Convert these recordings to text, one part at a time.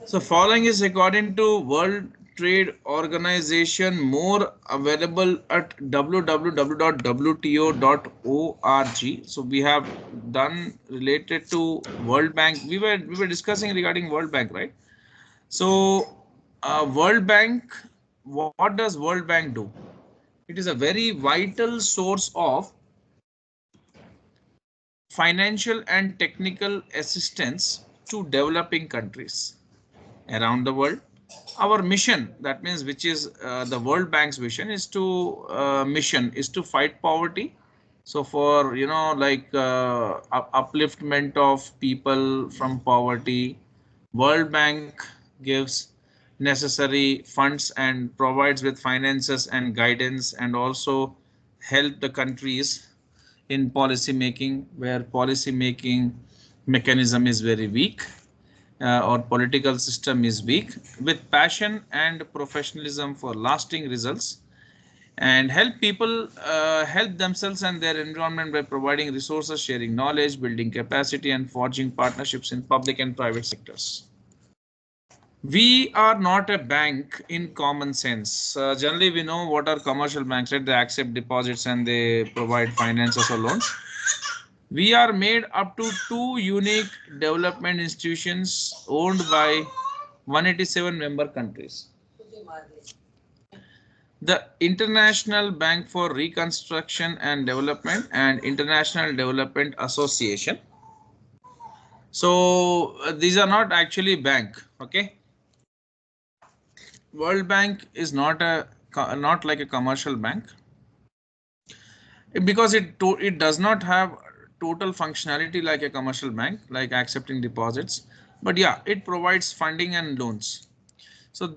So following is according to World Trade Organization, more available at www.wto.org. So we have done related to World Bank. We were discussing regarding World Bank, right? So World Bank, what does World Bank do? It is a very vital source of financial and technical assistance to developing countries around the world. Our mission, that means which is the World Bank's vision, is to fight poverty. So for like upliftment of people from poverty, World Bank gives necessary funds and provides with finances and guidance, and also help the countries in policy making where policy making mechanism is very weak, or political system is weak, with passion and professionalism for lasting results, and help people help themselves and their environment by providing resources, sharing knowledge, building capacity, and forging partnerships in public and private sectors. We are not a bank in common sense. Generally, we know what are commercial banks, right? They accept deposits and they provide finances or loans. We are made up to two unique development institutions owned by 187 member countries. The International Bank for Reconstruction and Development and International Development Association. So these are not actually bank, okay? World Bank is not like a commercial bank, because it does not have total functionality like a commercial bank, like accepting deposits, but yeah, it provides funding and loans. So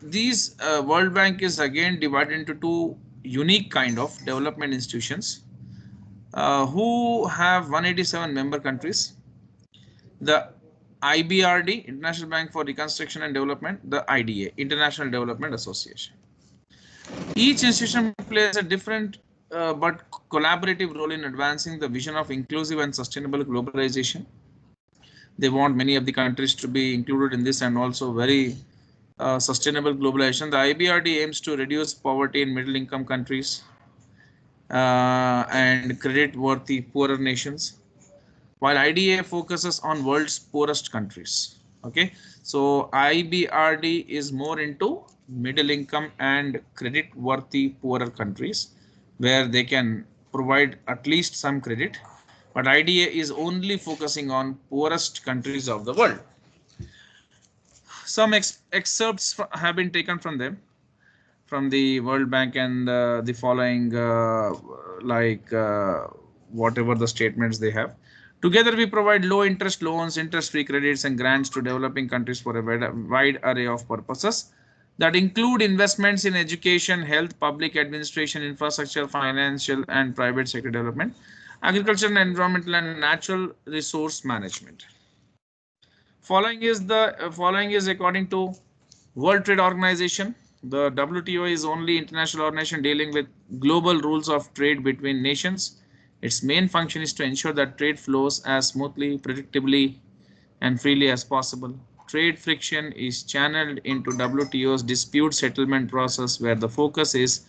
these World Bank is again divided into two unique kind of development institutions who have 187 member countries: the IBRD, International Bank for Reconstruction and Development; the IDA, International Development Association. Each institution plays a different but collaborative role in advancing the vision of inclusive and sustainable globalization. They want many of the countries to be included in this, and also very sustainable globalization. The IBRD aims to reduce poverty in middle income countries and credit worthy poorer nations, while IDA focuses on world's poorest countries. Okay, so IBRD is more into middle income and credit worthy poorer countries, where they can provide at least some credit, but IDA is only focusing on poorest countries of the world. Some excerpts have been taken from them, from the World Bank, and the following whatever the statements they have. Together, we provide low interest loans, interest free credits, and grants to developing countries for a wide array of purposes that include investments in education, health, public administration, infrastructure, financial, and private sector development, agriculture, and environmental and natural resource management. Following is according to World Trade Organization. The WTO is only international organization dealing with global rules of trade between nations. Its main function is to ensure that trade flows as smoothly, predictably, and freely as possible. Trade friction is channeled into WTO's dispute settlement process, where the focus is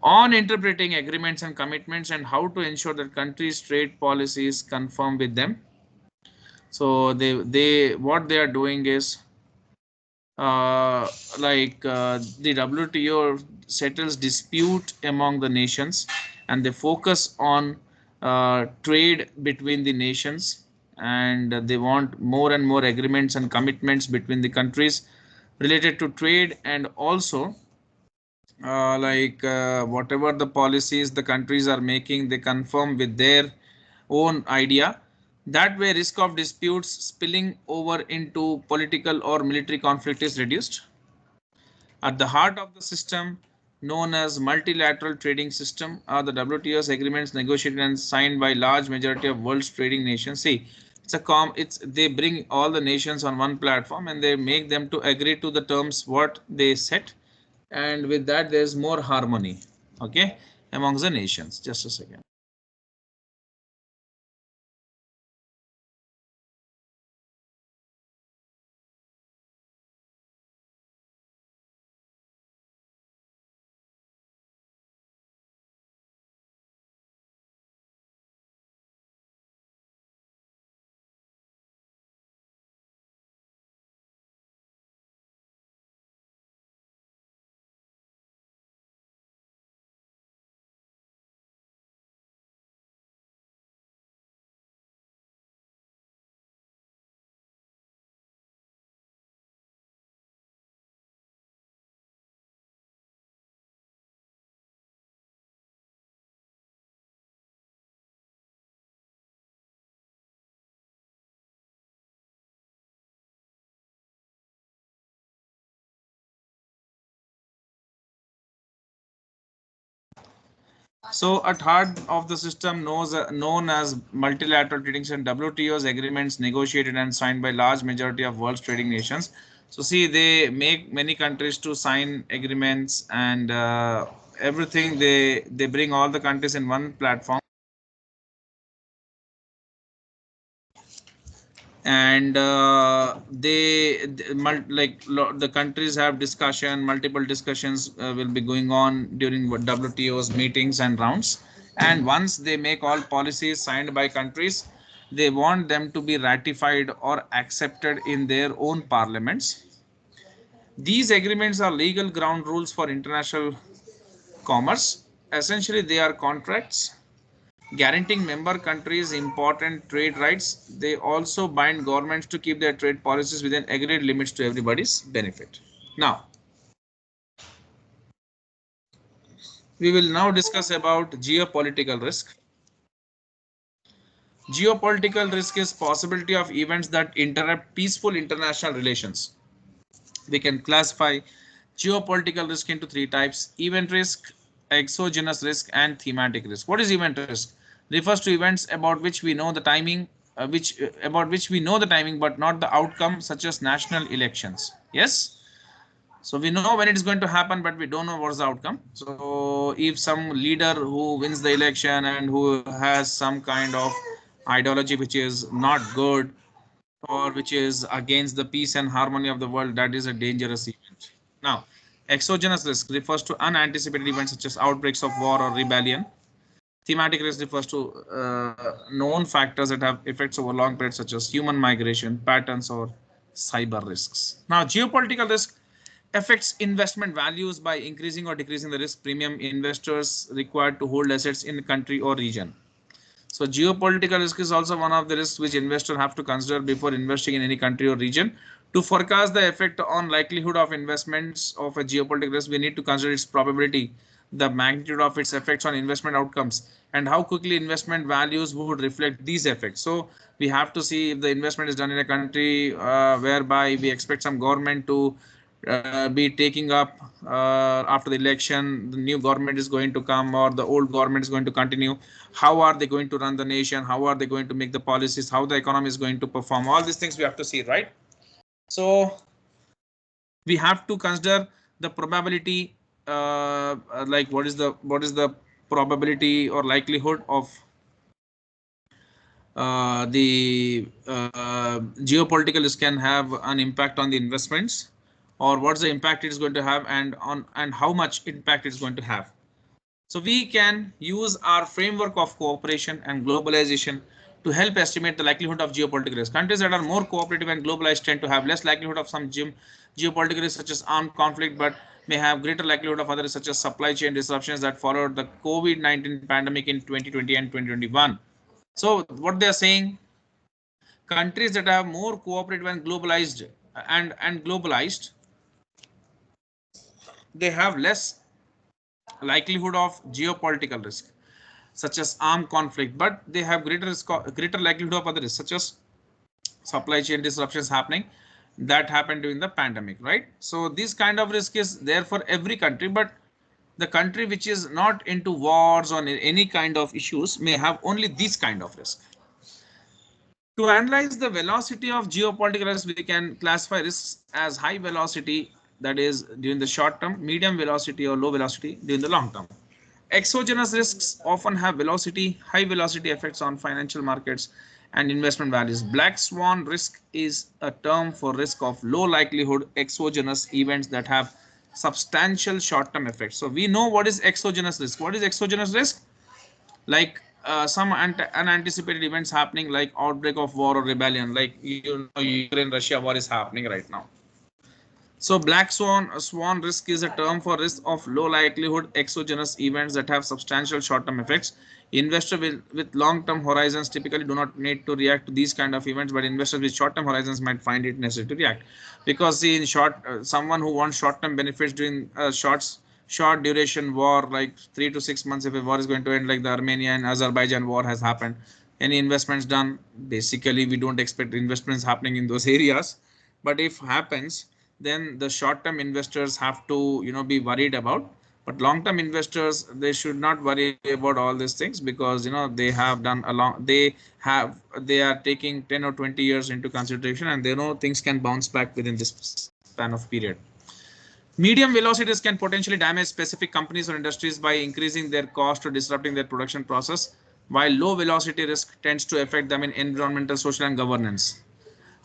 on interpreting agreements and commitments and how to ensure that countries' trade policies conform with them. So they what they are doing is the WTO settles dispute among the nations, and they focus on trade between the nations, and they want more and more agreements and commitments between the countries related to trade, and also whatever the policies the countries are making, they conform with their own idea. That way, risk of disputes spilling over into political or military conflict is reduced. At the heart of the system, known as multilateral trading system, are the WTO's agreements negotiated and signed by large majority of world's trading nations. See, they bring all the nations on one platform, and they make them to agree to the terms what they set, and with that there is more harmony, okay, amongst the nations. Just a second. So at heart of the system known as multilateral trading and WTO's agreements negotiated and signed by large majority of world's trading nations. So see, they make many countries to sign agreements and everything. They bring all the countries in one platform, and the countries have discussion, multiple discussions will be going on during WTO's meetings and rounds, and once they make all policies signed by countries, they want them to be ratified or accepted in their own parliaments. These agreements are legal ground rules for international commerce. Essentially, they are contracts guaranteeing member countries important trade rights. They also bind governments to keep their trade policies within agreed limits to everybody's benefit. Now, we will now discuss about geopolitical risk. Geopolitical risk is possibility of events that interrupt peaceful international relations. We can classify geopolitical risk into three types: event risk, exogenous risk, and thematic risk. What is event risk? Refers to events about which we know the timing, which about which we know the timing but not the outcome, such as national elections. Yes. So we know when it is going to happen, but we don't know what's the outcome. So if some leader who wins the election and who has some kind of ideology which is not good, or which is against the peace and harmony of the world, that is a dangerous event. Now, exogenous risk refers to unanticipated events such as outbreaks of war or rebellion. Thematic risk refers to known factors that have effects over long periods, such as human migration patterns or cyber risks. Now, geopolitical risk affects investment values by increasing or decreasing the risk premium investors required to hold assets in a country or region. So geopolitical risk is also one of the risks which investors have to consider before investing in any country or region. To forecast the effect on likelihood of investments of a geopolitical risk, we need to consider its probability, the magnitude of its effects on investment outcomes, and how quickly investment values would reflect these effects. So we have to see if the investment is done in a country whereby we expect some government to be taking up after the election, the new government is going to come or the old government is going to continue. How are they going to run the nation? How are they going to make the policies? How the economy is going to perform? All these things we have to see, right? So we have to consider the probability, like what is the probability or likelihood of the geopolitical risk can have an impact on the investments, or what's the impact it is going to have, and how much impact it's going to have. So we can use our framework of cooperation and globalization to help estimate the likelihood of geopolitical risk. Countries that are more cooperative and globalized tend to have less likelihood of some geopolitical risks such as armed conflict, but may have greater likelihood of others such as supply chain disruptions that followed the COVID-19 pandemic in 2020 and 2021. So what they are saying, countries that have more cooperative and globalized, they have less likelihood of geopolitical risk such as armed conflict, but they have greater likelihood of other risks such as supply chain disruptions happening that happened during the pandemic, right? So this kind of risk is there for every country, but the country which is not into wars or any kind of issues may have only this kind of risk. To analyze the velocity of geopolitical risk, we can classify risks as high velocity, that is during the short term, medium velocity or low velocity during the long term. Exogenous risks often have high velocity effects on financial markets and investment values. Black swan risk is a term for risk of low likelihood exogenous events that have substantial short term effects. So we know what is exogenous risk. What is exogenous risk? Like some unanticipated events happening, like outbreak of war or rebellion, like Ukraine Russia war is happening right now. So black swan risk is a term for risk of low likelihood exogenous events that have substantial short term effects. Investors with long term horizons typically do not need to react to these kind of events, but investors with short term horizons might find it necessary to react, because see, in short, someone who wants short term benefits during short duration war, like 3 to 6 months, if a war is going to end, like the Armenia and Azerbaijan war has happened, any investments done, basically we don't expect investments happening in those areas, but if happens, then the short term investors have to be worried about. But long-term investors, they should not worry about all these things, because they have done a long, they are taking 10 or 20 years into consideration, and they know things can bounce back within this span of period. Medium velocities can potentially damage specific companies or industries by increasing their cost or disrupting their production process, while low velocity risk tends to affect them in environmental, social, and governance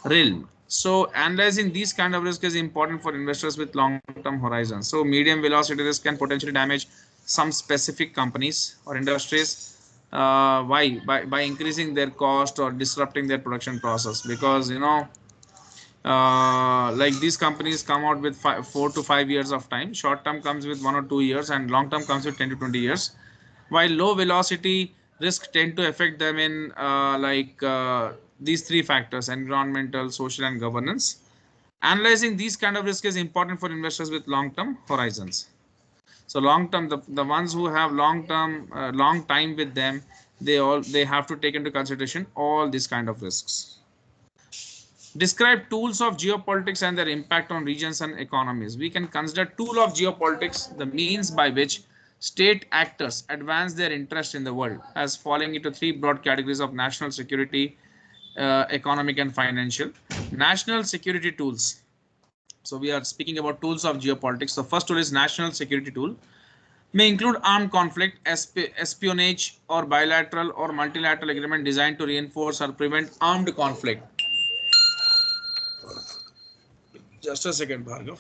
realm. So analyzing these kind of risk is important for investors with long-term horizons. So medium velocity risk can potentially damage some specific companies or industries. Why? By increasing their cost or disrupting their production process, because like these companies come out with 4 to 5 years of time. Short term comes with 1 or 2 years, and long term comes with 10 to 20 years. While low velocity risk tend to affect them in these three factors: environmental, social, and governance. Analyzing these kind of risk is important for investors with long term horizons. So long term, the ones who have long term, long time with them, they have to take into consideration all these kind of risks. Describe tools of geopolitics and their impact on regions and economies. We can consider tool of geopolitics the means by which state actors advance their interest in the world, as falling into three broad categories of national security, economic, and financial. National security tools. So we are speaking about tools of geopolitics. The first tool is national security tool. May include armed conflict, espionage, or bilateral or multilateral agreement designed to reinforce or prevent armed conflict. Just a second, Bhargav.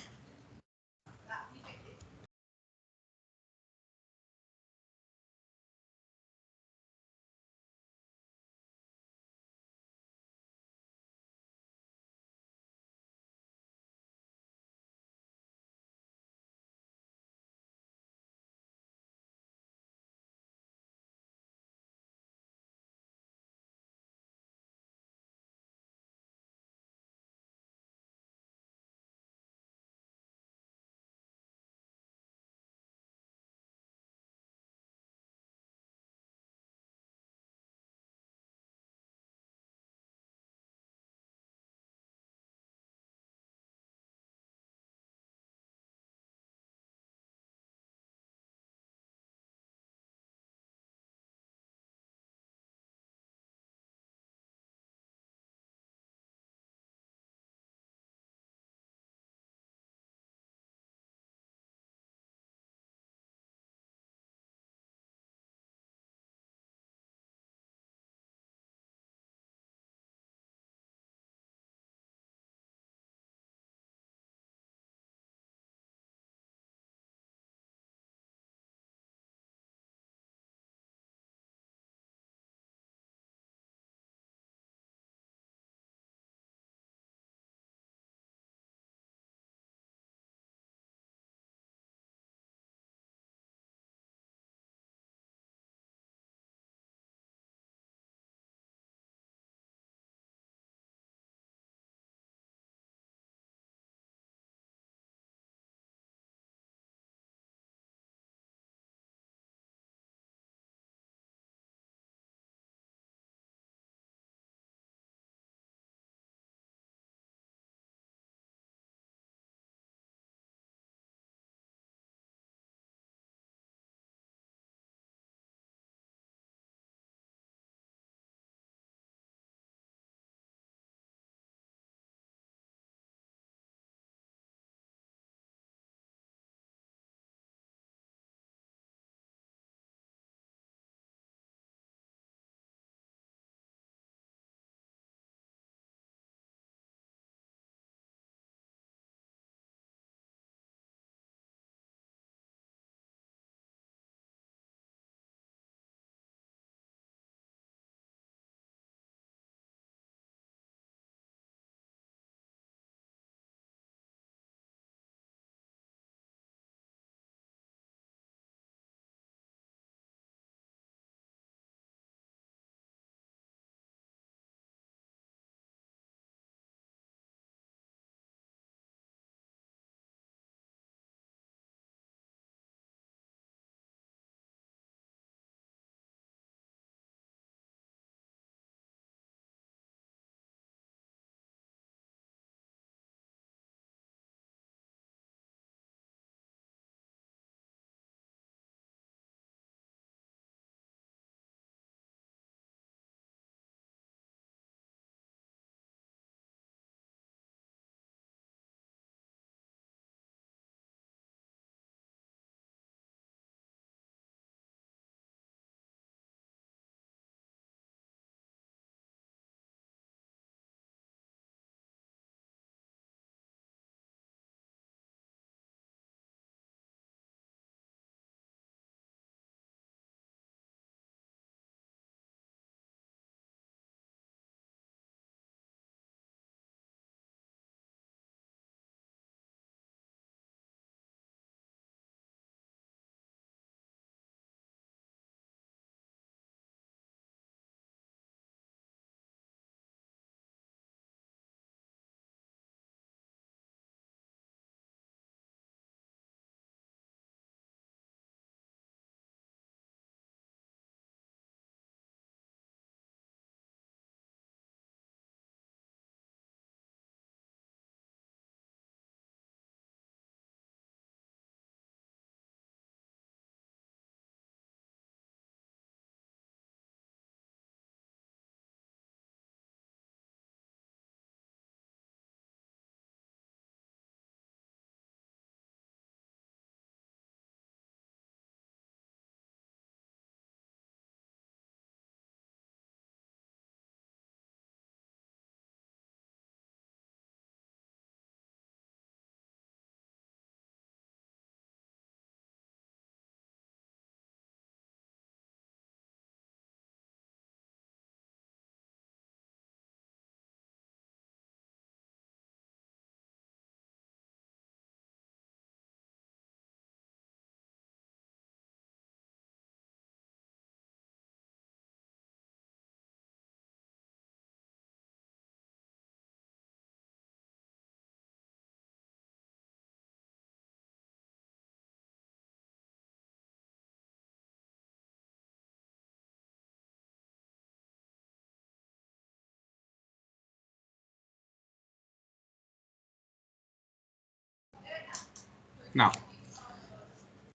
Now,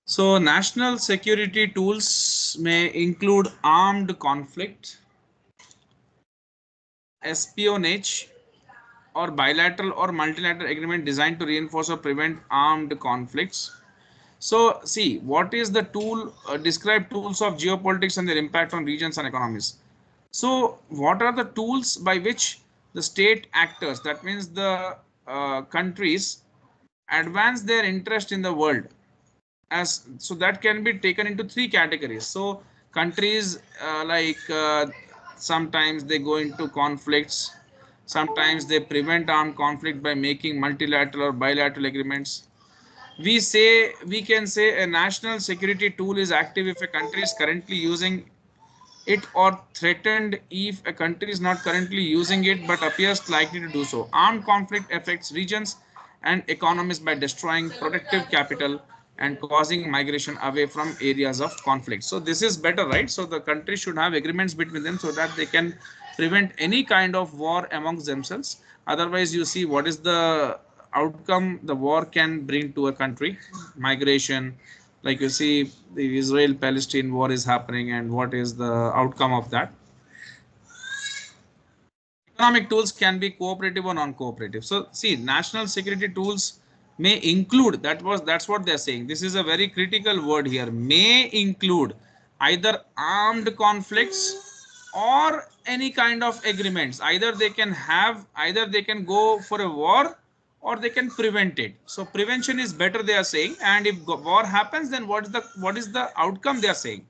so national security tools may include armed conflict, espionage, or bilateral or multilateral agreement designed to reinforce or prevent armed conflicts. So see, what is the tool, describe tools of geopolitics and their impact on regions and economies. So what are the tools by which the state actors, that means the countries, advance their interest in the world? As so that can be taken into three categories. So countries sometimes they go into conflicts, sometimes they prevent armed conflict by making multilateral or bilateral agreements. We can say a national security tool is active if a country is currently using it, or threatened if a country is not currently using it but appears likely to do so. Armed conflict affects regions and economies by destroying productive capital and causing migration away from areas of conflict. So this is better, right? So the country should have agreements between them so that they can prevent any kind of war amongst themselves. Otherwise, you see what is the outcome the war can bring to a country: migration. Like you see, the Israel Palestine war is happening, and what is the outcome of that? Economic tools can be cooperative or non-cooperative. So see, national security tools may include, that's what they're saying. This is a very critical word here. May include either armed conflicts or any kind of agreements. Either they can go for a war or they can prevent it. So prevention is better, they are saying. And if war happens, then what is the outcome they are saying?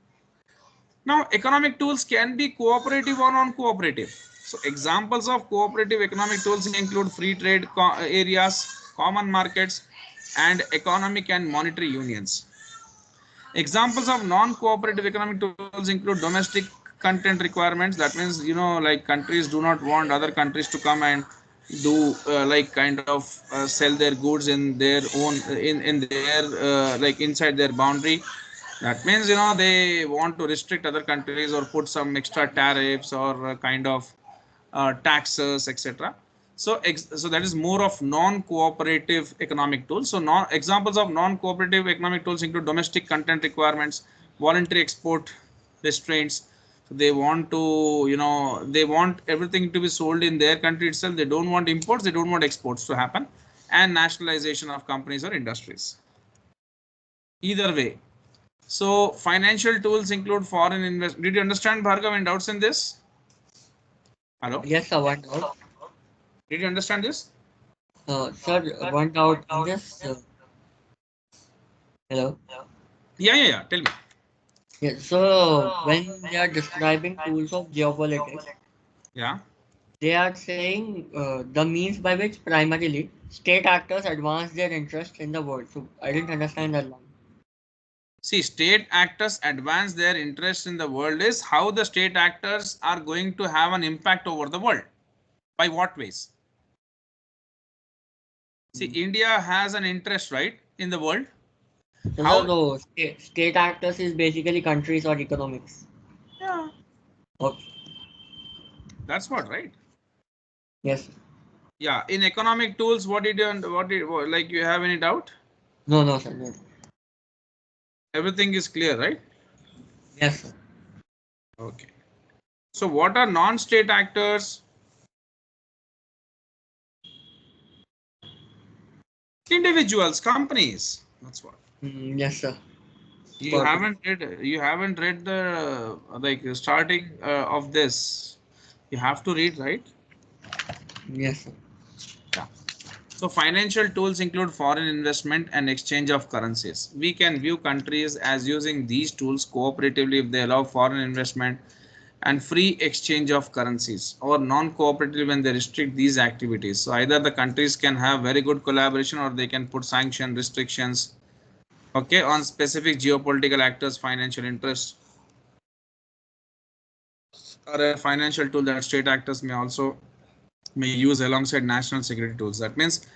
Now, economic tools can be cooperative or non-cooperative. So, examples of cooperative economic tools include free trade areas, common markets, and economic and monetary unions. Examples of non-cooperative economic tools include domestic content requirements. That means, like countries do not want other countries to come and do sell their goods in their own in their inside their boundary. That means they want to restrict other countries or put some extra tariffs or kind of taxes, etc. So that is more of non-cooperative economic tools. So examples of non-cooperative economic tools include domestic content requirements, voluntary export restraints. So they want to, they want everything to be sold in their country itself. They don't want imports, they don't want exports to happen, and nationalization of companies or industries. Either way. So financial tools include foreign investment. Did you understand, Bhargav? Any doubts in this? Hello? Yes, sir, one doubt. Did you understand this? Sir, one doubt in this. Hello. Yeah. Tell me. Yes, so when they are describing tools of geopolitics, Yeah. they are saying the means by which primarily state actors advance their interests in the world. So I didn't understand that line. See, state actors advance their interest in the world is how the state actors are going to have an impact over the world. By what ways? See, India has an interest, right, in the world. So, sir, How? so state actors is basically countries or economics. Yeah, Okay. that's what, right? Yes. Yeah, in economic tools, like you have any doubt? No, no, sir. No. Everything is clear, right? Yes, sir. Okay. So what are non-state actors? Individuals, companies. That's what. Yes, sir. You Got it. haven't read. You haven't read the starting of this. You have to read, right? Yes, sir. Yeah. So financial tools include foreign investment and exchange of currencies. We can view countries as using these tools cooperatively if they allow foreign investment and free exchange of currencies, or non-cooperative when they restrict these activities. So either the countries can have very good collaboration or they can put sanction restrictions, okay, on specific geopolitical actors' financial interests, or a financial tool that state actors may use alongside national security tools. That means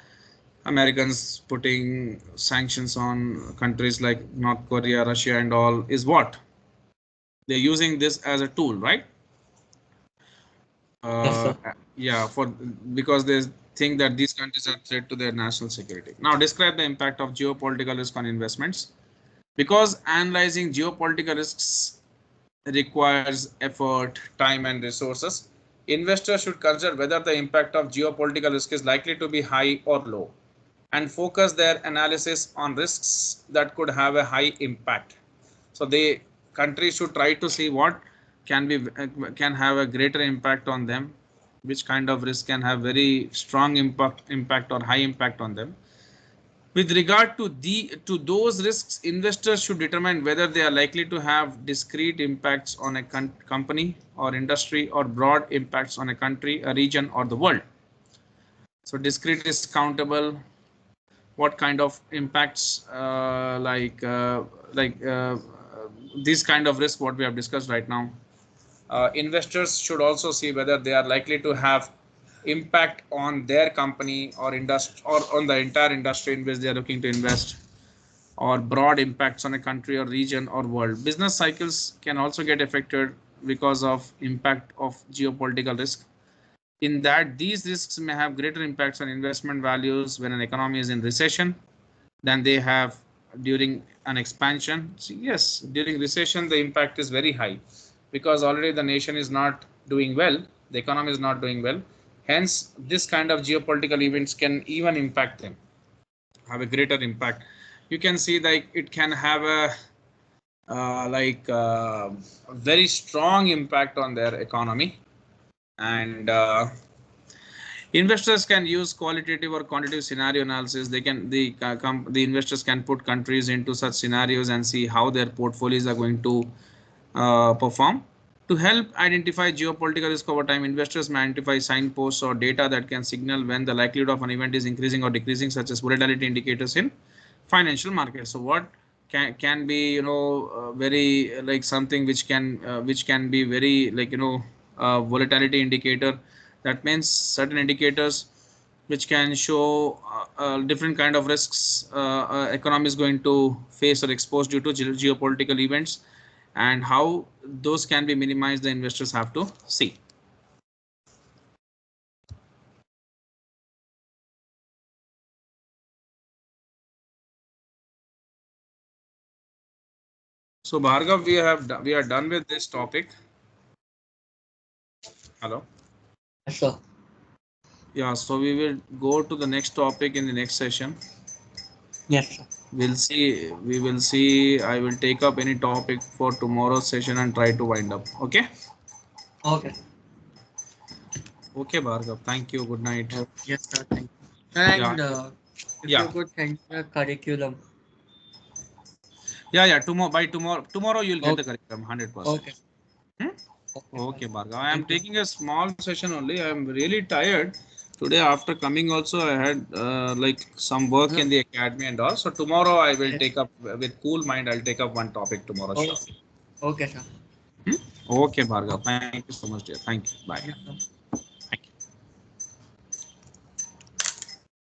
Americans putting sanctions on countries like North Korea, Russia, and all is what? They're using this as a tool, right? Yes, Uh, sir. Yeah, for because they think that these countries are threat to their national security. Now describe the impact of geopolitical risk on investments. Because analyzing geopolitical risks requires effort, time, and resources, investors should consider whether the impact of geopolitical risk is likely to be high or low, and focus their analysis on risks that could have a high impact. So the countries should try to see what can have a greater impact on them, which kind of risk can have very strong impact or high impact on them. With regard to those risks, investors should determine whether they are likely to have discrete impacts on a company or industry, or broad impacts on a country, a region, or the world. So discrete is countable. What kind of impacts, these kind of risk what we have discussed right now. Investors should also see whether they are likely to have impact on their company or industry, or on the entire industry in which they are looking to invest, or broad impacts on a country or region or world. Business cycles can also get affected because of impact of geopolitical risk. In that, these risks may have greater impacts on investment values when an economy is in recession than they have during an expansion. So yes, during recession, the impact is very high because already the nation is not doing well, the economy is not doing well. Hence, this kind of geopolitical events can even impact them, have a greater impact. You can see like it can have a very strong impact on their economy, and investors can use qualitative or quantitative scenario analysis. They can the investors can put countries into such scenarios and see how their portfolios are going to perform. To help identify geopolitical risk over time, investors may identify signposts or data that can signal when the likelihood of an event is increasing or decreasing, such as volatility indicators in financial markets. So what can be, very like something which can be very like, volatility indicator. That means certain indicators which can show different kind of risks economy is going to face or expose due to geopolitical events, and how those can be minimized, the investors have to see. So Bhargav, we are done with this topic. Hello. Yes, sir. Yeah, so we will go to the next topic in the next session. Yes, sir. We will see. I will take up any topic for tomorrow's session and try to wind up. Okay. Okay. Okay, Bhargav. Thank you. Good night. Yes, sir. Thank you. Sir, Yeah. and if you Yeah. could send the curriculum. Yeah. Yeah. Tomorrow you'll get the Okay. curriculum 100%. Okay. Hmm? Okay, sir. Okay, Bhargav. I am Thank you. taking a small session only. I am really tired. Today, after coming also, I had like some work in the academy and all. So tomorrow I will Yes. take up with cool mind. I'll take up one topic tomorrow. Sure. Okay. Okay, sir. Hmm? Okay, Bhargav. Thank you so much, dear. Thank you. Bye. Yes, sir.